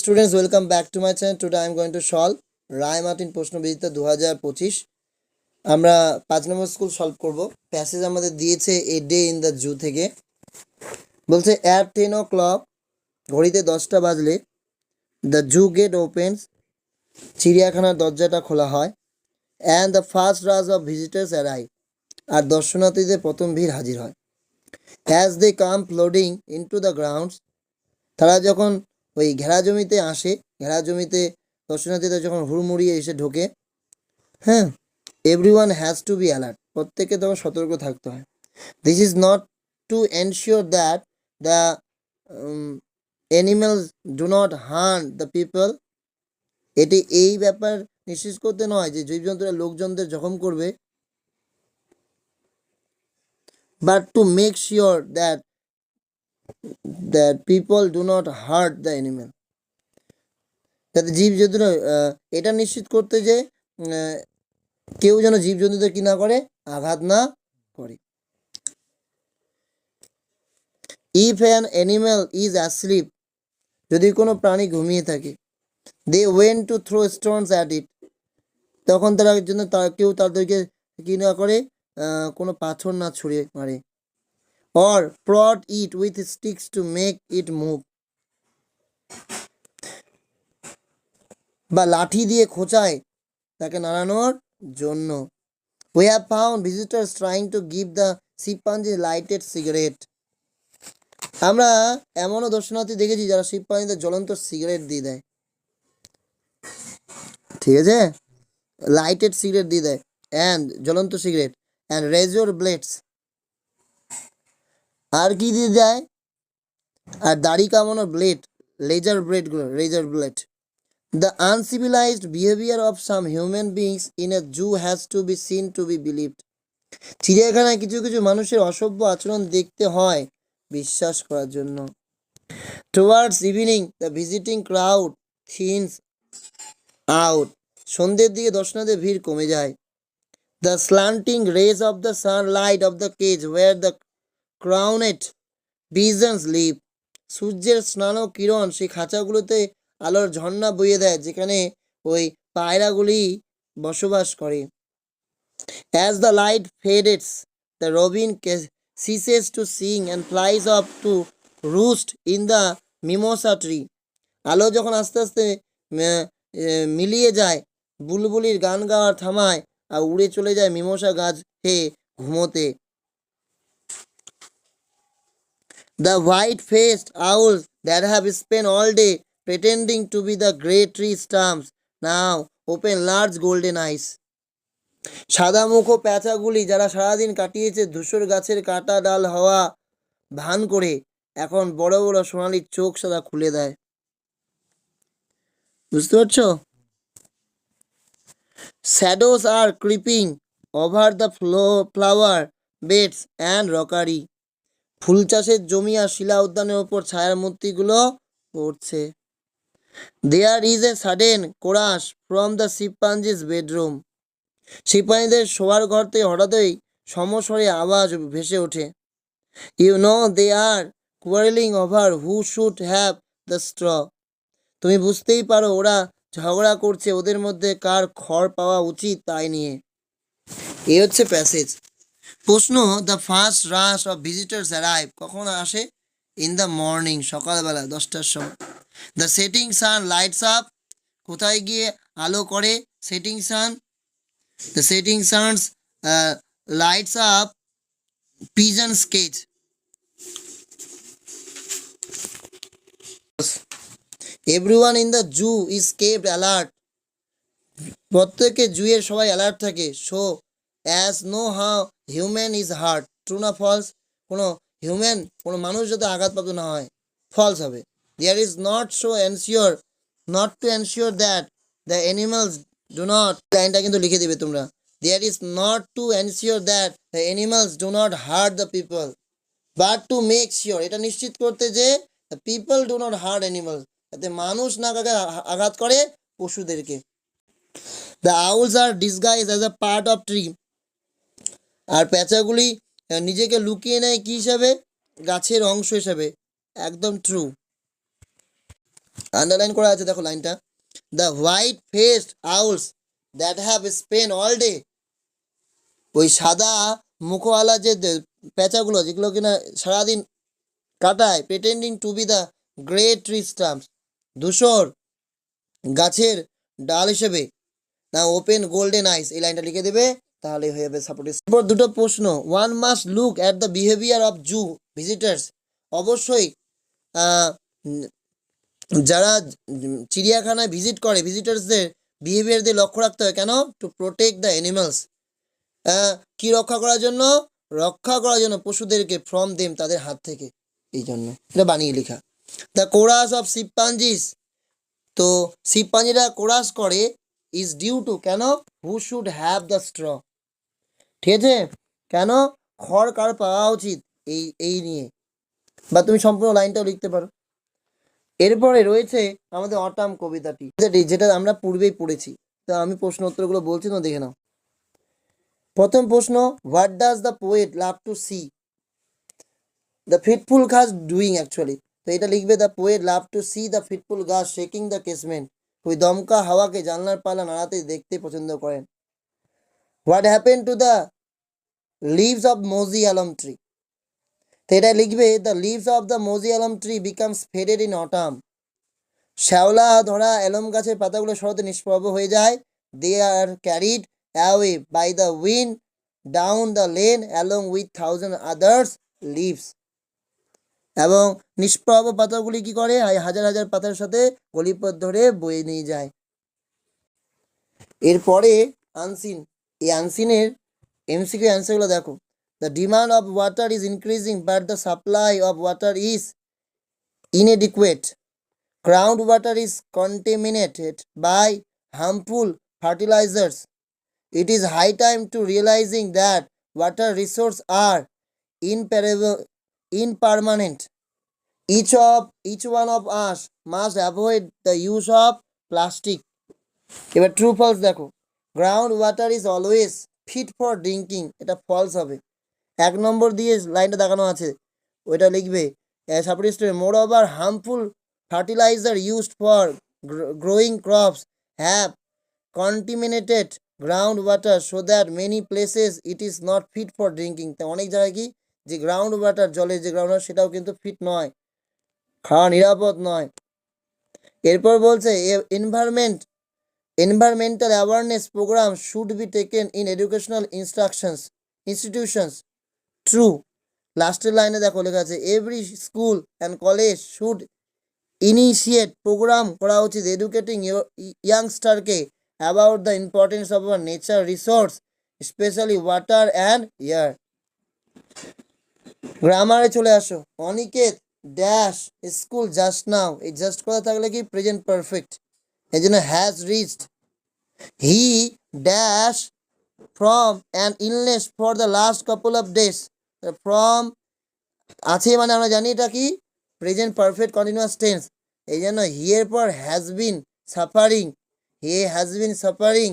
students, welcome back to my channel. Today I am going to solve Ray Martin প্রশ্ন বিচিত্রা 2025 আমরা 5 নম্বর school solve করব। প্যাসেজ আমাদের দিয়েছে a day in the zoo থেকে। বলছে at 10 o'clock ঘড়িতে 10টা বাজলে the zoo gate opens চিড়িয়াখানার দরজাটা খোলা হয় and the first rush of visitors arrive আর দর্শনার্থীদের প্রথম ভিড় হাজির হয়। as they come flooding into the grounds তারা যখন ওই ঘেরা জমিতে আসে, ঘেরা জমিতে দর্শনার্থীরা যখন হুড়মুড়িয়ে এসে ঢোকে, হ্যাঁ, everyone has to be alert, প্রত্যেকে তখন সতর্ক থাকতে হয়। This is not to ensure that the animals do not harm the people, এটি এই ব্যাপার নিশ্চিত করতে নয় যে জীবজন্তুরা লোকজনদের জখম করবে, but to make sure that people do not hurt the animal, যাতে জীবজন্তুরা এটা নিশ্চিত করতে যে কেউ যেন জীবজন্তুদের কি না করে, আঘাত না করে। if an animal is asleep যদি কোনো প্রাণী ঘুমিয়ে থাকে, they went to throw stones at it তখন তারা জন্য কেউ তাদেরকে কি না করে, কোনো পাথর না ছুঁড়ে মারে। or prod it with sticks to make it move, বা লাঠি দিয়ে খোঁচায় তাকে নাড়ানোর জন্য। we have found visitors trying to give the chimpanzee lighted cigarette, আমরা এমনও দর্শনার্থী দেখেছি যারা শিবপাঞ্জিদের জ্বলন্ত সিগারেট দিয়ে দেয়, ঠিক আছে, লাইটেড সিগারেট দিয়ে দেয়, অ্যান্ড জ্বলন্ত সিগারেট, অ্যান্ড রেজর ব্লেডস, আর কি দিয়ে দেয়, আর দাড়ি কামানোর blade, laser blade. The uncivilised behaviour of some human beings in a zoo has to be seen to be believed, চিড়িয়াখানায় কিছু কিছু মানুষের অসভ্য আচরণ দেখতে হয় বিশ্বাস করার জন্য। Towards evening the visiting crowd thins out, সন্ধ্যের দিকে দর্শনার্থীদের ভিড় কমে যায়। The slanting rays of the sunlight of the cage where the crowned pigeons live, সূর্যের স্নান কিরণ সেই খাঁচাগুলোতে আলোর ঝর্ণা বইয়ে দেয় যেখানে ওই পায়রাগুলি বসবাস করে। As the light fades the robin ceases to sing and flies up to roost in the mimosa tree, আলো যখন আস্তে আস্তে মিলিয়ে যায়, বুলবুলির গান গাওয়ার থামায় আর উড়ে চলে যায় মিমোসা গাছে ঘুমোতে। The white-faced owls that have spent all day pretending to be the great tree stumps now open large golden eyes, সাদা মুখো প্যাঁচাগুলি যারা সারাদিন কাটিয়েছে ধূসর গাছের কাটা ডাল হওয়া ভান করে এখন বড় বড় সোনালি চোখ সাদা খুলে দেয়। বুঝতে পারছো? Shadows are creeping over the flower beds and rockery, ফুল চাষের জমি আর শিলা উদ্যানের ওপর ছায়ার মূর্তিগুলো পড়ছে। There is a sudden chorus from the chimpanzee's bedroom, শিম্পাঞ্জিদের শোয়ার ঘর থেকে হঠাৎই সমস্বরে আওয়াজ ভেসে ওঠে। You know they are quarreling over who should have the straw, তুমি বুঝতেই পারো ওরা ঝগড়া করছে ওদের মধ্যে কার খড় পাওয়া উচিত তাই নিয়ে। এই হচ্ছে প্যাসেজ। প্রশ্ন, the first rush of visitors arrive, কখন আসে? ইন দ্য মর্নিং, সকালবেলা 10টার সময়। The setting San lights up, কোথায় গিয়ে আলো করে? Setting San, the setting sun lights up pigeon's cage. Everyone in the zoo is kept alert, প্রত্যেকে জুয়ের সবাই অ্যালার্ট থাকে। so as no how human is hurt, true না false? কোনো মানুষ যাতে আঘাতপ্রাপ্ত না হয়, false হবে। there is not to ensure that the animals do not, লাইনটা কিন্তু লিখে দিবে তোমরা, there is not to ensure that the animals do not hurt the people, but to make sure, এটা নিশ্চিত করতে যে the people do not hurt animals, যাতে মানুষ না আঘাত করে পশুদেরকে। the owls are disguised as a part of tree, আর প্যাঁচাগুলি নিজেকে লুকিয়ে নেয় কি হিসাবে? গাছের অংশ হিসাবে। একদম ট্রু। আন্ডারলাইন করা আছে, দেখো লাইনটা, the white faced owls that have Spain all day, ওই সাদা মুখওয়ালা যে পেঁচাগুলো যেগুলো কিনা সারাদিন কাটায়, pretending two B the great tree stamps, ধূসর গাছের ডাল হিসেবে, না ওপেন গোল্ডেন আইস, এই লাইনটা লিখে দেবে, তাহলে হয়ে যাবে সাপোর্টিভ। এরপর দুটো প্রশ্ন, one must look at the behaviour of zoo visitors, অবশ্যই যারা চিড়িয়াখানায় ভিজিট করে ভিজিটার্সদের বিহেভিয়ার দিয়ে লক্ষ্য রাখতে হয়, কেন? টু প্রোটেক্ট দ্য অ্যানিমালস, কি রক্ষা করার জন্য? রক্ষা করার জন্য পশুদেরকে, ফ্রম দেম, তাদের হাত থেকে, এই জন্য এটা বানিয়ে লেখা। দ্য কোরাস অফ শিম্পাঞ্জিস, তো শিম্পাঞ্জিরা কোরাস করে, ইজ ডিউ টু, কেন? হু শুড হ্যাভ দ্য স্ট্র, ঠিক আছে, কেন? খড় কার পাওয়া উচিত, এই নিয়ে, বা তুমি সম্পূর্ণ লাইনটাও লিখতে পারো। এরপরে রয়েছে আমাদের অটাম কবিতাটি, যেটা আমরা পূর্বেই পড়েছি, তো আমি প্রশ্ন উত্তরগুলো বলছি, তো দেখে নাও। প্রথম প্রশ্ন, what does the poet love to see the fitful gust doing, actually তো এটা লিখবে, the poet love to see the fitful gust shaking the casement, ওই দমকা হাওয়াকে জানলার পাল্লা নাড়াতে দেখতে পছন্দ করেন। What happen to the leaves of mossy elm tree, তো এটা লিখবে, the leaves of the mossy elm tree becomes faded in autumn, শ্যাওলা ধরা এলম গাছের পাতাগুলো শরতে নিষ্প্রভ হয়ে যায়। They are carried away by the wind down the lane along with thousand others leaves, এবং নিষ্প্রভ পাতাগুলি কি করে, হাজার হাজার পাতার সাথে গলিপথ ধরে বয়ে নিয়ে যায়। এরপরে আনসিন, এই আনসিনের এমসিকিউ অ্যান্সারগুলো দেখো। The demand of water is increasing but the supply of water is inadequate, groundwater is contaminated by harmful fertilizers. It is high time to realizing that water resources are impermanent. Each one of us must avoid the use of plastic. এবার true false দেখো, ground water is always fit for drinking, এটা false হবে। 1 নম্বর দিয়ে লাইনটা দেখানো আছে, ওইটা লিখবে supportive story, moreover harmful fertilizer used for growing crops have contaminated groundwater so that many places it is not fit for drinking, তো অনেক জায়গায় কি যে গ্রাউন্ড ওয়াটার, জলের যে গ্রাউন্ড ওয়াটার, সেটাও কিন্তু ফিট নয়, খাওয়া নিরাপদ নয়। এরপর বলছে environmental awareness program should be taken in educational institutions, true। লাস্টের লাইনে দেখো লেখা আছে, every school and college should initiate, programme করা উচিত, এডুকেটিং ইয়াংস্টারকে about the importance of our nature resource specially water and air. গ্রামারে চলে আসো, Aniket dash school just now, এই জাস্ট কথা থাকলে কি প্রেজেন্ট পারফেক্ট, এই জন্য has reached, he dash from an illness for the last couple of days, from আছে মানে আমরা জানি এটা কি প্রেজেন্ট পারফেক্ট কন্টিনিউয়াস টেন্স, এই জন্য হি এর পর has been suffering, he has been suffering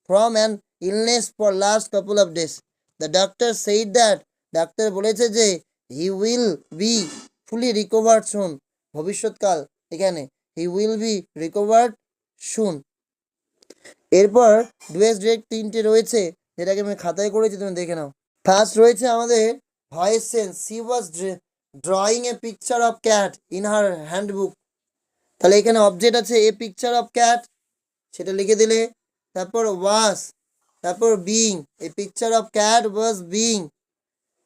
from an illness for last couple of days. The doctor said that, ডাক্তার বলেছে যে he will be fully recovered soon, ভবিষ্যৎকাল এখানে, he will be recovered soon. এরপর ডুয়েস direct 3টে রয়েছে, যেটাকে আমি খাতায় করেছি, তুমি দেখে নাও। ফার্স্ট রয়েছে আমাদের voice sense, C was drawing A picture of cat in her handbook, তাহলে এখানে অবজেক্ট আছে এ পিকচার অফ ক্যাট, সেটা লিখে দিলে। তারপর ওয়াজ, তারপর being, a picture of cat was being,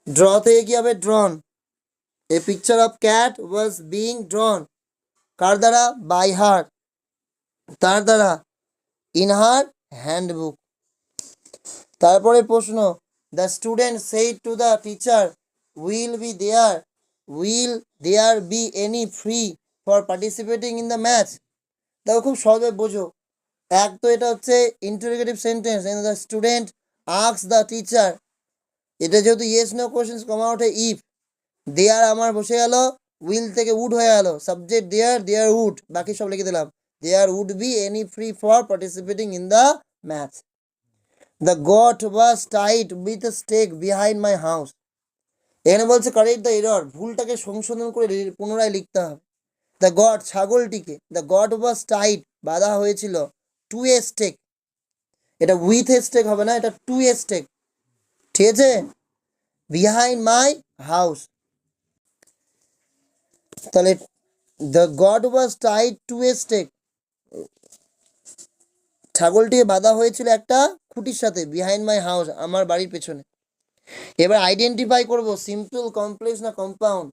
draw থেকে কি হবে drawn, a picture of cat was being drawn, কার দ্বারা, বাই হার, তার দ্বারা, ইন হার হ্যান্ডবুক। তারপরে প্রশ্ন, the student said to the teacher will there be any free for participating in the match, দেখো খুব সহজে বোঝো। এক তো এটা হচ্ছে interrogative sentence, the student asks the teacher, এটা যেহেতু ইয়েস নো কোশ্চেন্স কমা ওঠে ইফ, দেয়ার আমার বসে গেল, উইল থেকে উড হয়ে গেল, সাবজেক্ট দেয়ার উড, বাকি সব লিখে দিলাম, there would be any free for participating in the match. The goat was tied with a stake behind my house, এখানে বলছে কারেক্ট দ্য এরর, ভুলটাকে সংশোধন করে পুনরায় লিখতে হবে। দ্য গড ছাগলটিকে, দ্য গড ওয়াজ টাইড বাঁধা হয়েছিল, টু এ স্টেক, এটা উইথ এ স্টেক হবে না, এটা টু এ স্টেক, ঠিক আছে, বিহাইন্ড মাই হাউস। তাহলে the goat was tied to a stake, ছাগলটিকে বাঁধা হয়েছিল একটা খুঁটির সাথে, বিহাইন্ড মাই হাউস, আমার বাড়ির পেছনে। এবার আইডেন্টিফাই করব সিম্পল, কমপ্লেক্স না compound.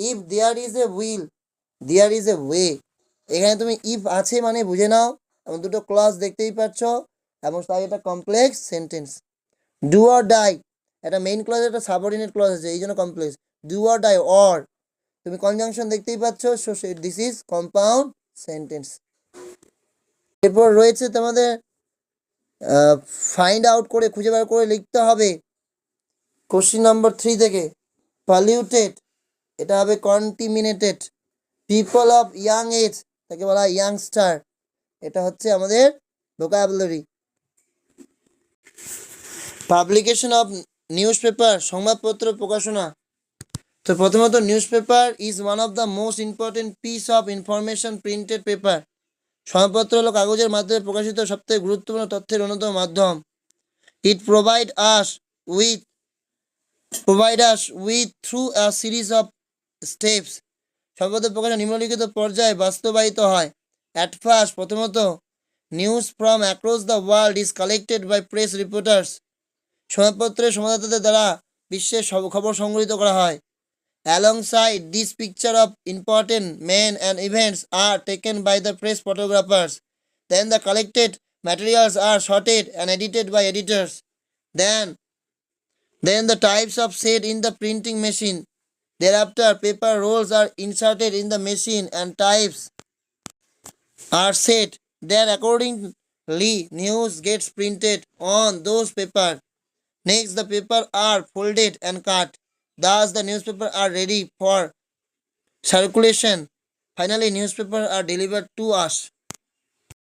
If there is a will there is a way, এখানে তুমি ইফ আছে মানে বুঝে নাও, এবং দুটো ক্লজ দেখতেই পাচ্ছ, এবং তাই এটা complex sentence. Do or die, একটা মেইন ক্লজ একটা সাবঅর্ডিনেট ক্লজ আছে, এই জন্য complex. Do or die, or, তুমি কনজাংশন দেখতেই পাচ্ছ, so this is compound sentence. এরপর রয়েছে তোমাদের ফাইন্ড আউট করে, খুঁজে বার করে লিখতে হবে কোশ্চিন নম্বর 3 থেকে। পলিউটেড, এটা হবে কন্টিমিনেটেড। পিপল অফ ইয়াং এজ, তাকে বলা হয় ইয়াংস্টার, এটা হচ্ছে আমাদের vocabulary. Publication of news paper, সংবাদপত্র প্রকাশনা। তো প্রথমত news paper is one of the most important piece of information printed paper, সংবাদপত্র হলো কাগজের মাধ্যমে প্রকাশিত সবথেকে গুরুত্বপূর্ণ তথ্যের অন্যতম মাধ্যম। It provide us with through a series of steps, সংবাদপত্র প্রকাশন নিম্নলিখিত পর্যায়ে বাস্তবায়িত হয়। অ্যাট ফার্স্ট, প্রথমত, news from across the world is collected by press reporters, সংবাদপত্রের সংবাদদাতাদের দ্বারা বিশ্বের সব খবর সংগৃহীত করা হয়। Alongside this picture of important men and events are taken by the press photographers. Then the collected materials are sorted and edited by editors. Then the types of set in the printing machine. Thereafter, paper rolls are inserted in the machine and types are set. Then accordingly, news gets printed on those paper. Next, the paper are folded and cut. Thus, the newspaper are ready for circulation. Finally, newspaper are delivered to us.